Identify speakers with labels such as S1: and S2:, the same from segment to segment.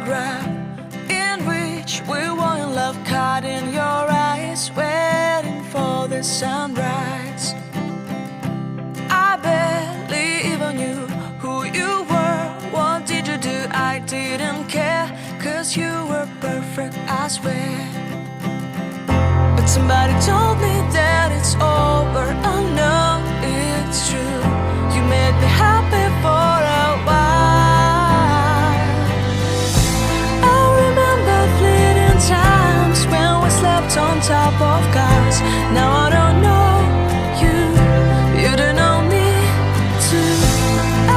S1: photograph in which we were in love, caught in your eyes, waiting for the sunrise. I barely even knew who you were. What did you do? I didn't care, 'cause you were perfect, I swear. But somebody told me that it's over. I know it's true. You made me happy for a while. I remember fleeting times when we slept on top of cars. Now I don't know you, you don't know me too.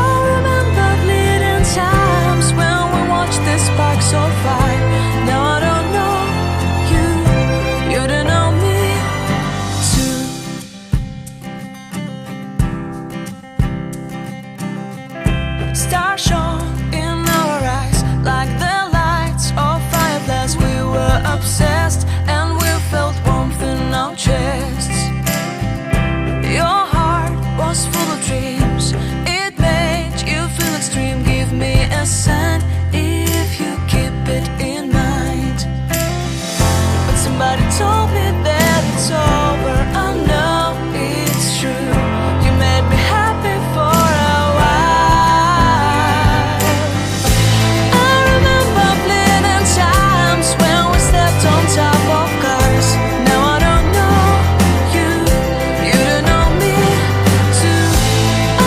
S1: I remember fleeting times when we watched the sparks of fire. Now I don't know you, you don't know me too. Stars shone in our eyes like the lights of fireflies. We were obsessed and we felt warmth in our chests. Your heart was full of dreams. It made you feel extreme. Give me a sign if you keep it in mind. But somebody told me that it's over. I know it's true. You made me happy for a while. I remember fleeting times when we slept on top of cars. Now I don't know you, you don't know me too.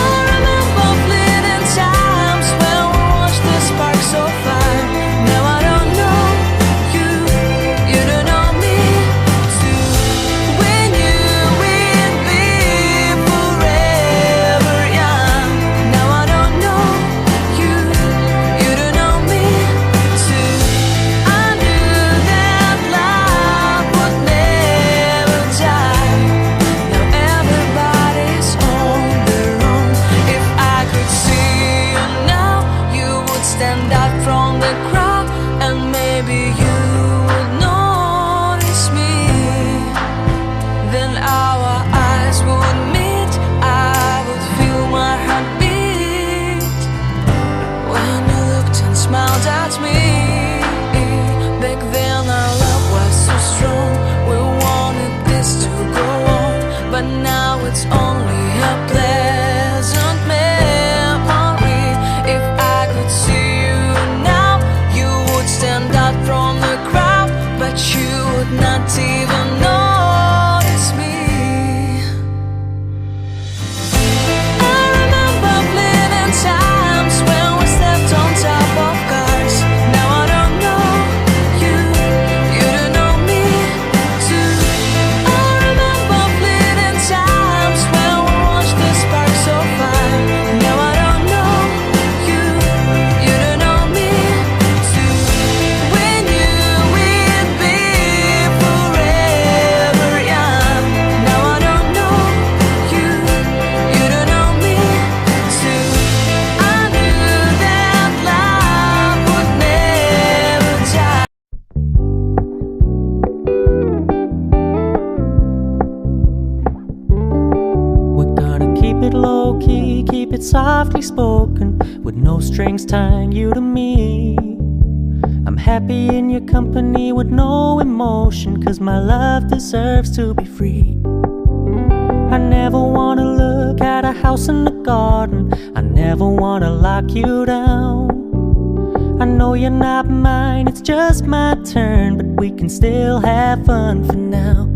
S1: I remember fleeting times when we watched the sparks of fire. Now I don't know you, you don't know me too. We knew we'd be forever young. Now I don't know you, you don't know me too. I knew that love would never die. Now everybody's on their own. If I could see you now, you would stand out from the crowd, and maybe you would notice me. Then our eyes would meet. I would feel my heart beat when you looked and smiled at me. Back then our love was so strong. We wanted this to go on, but now it's only a pleasant memory. If I could see you now, you would stand out from the crowd, but you would not even notice me. I remember fleeting times when we slept on top of cars. Now I don't know you, you don't know me too. I remember fleeting times when we watched the sparks of fire. Now I don't know you, you don't know me too. We knew we'd be forever young. Now I don't know you, you don't know me too. I knew that love would never die.
S2: We're gonna keep it low-key, keep it softly spoken, with no strings tying you to me. I'm happy in your company with no emotion, 'cause my love deserves to be free. I never wanna look at a house in the garden. I never wanna lock you down. I know you're not mine, it's just my turn, but we can still have fun for now.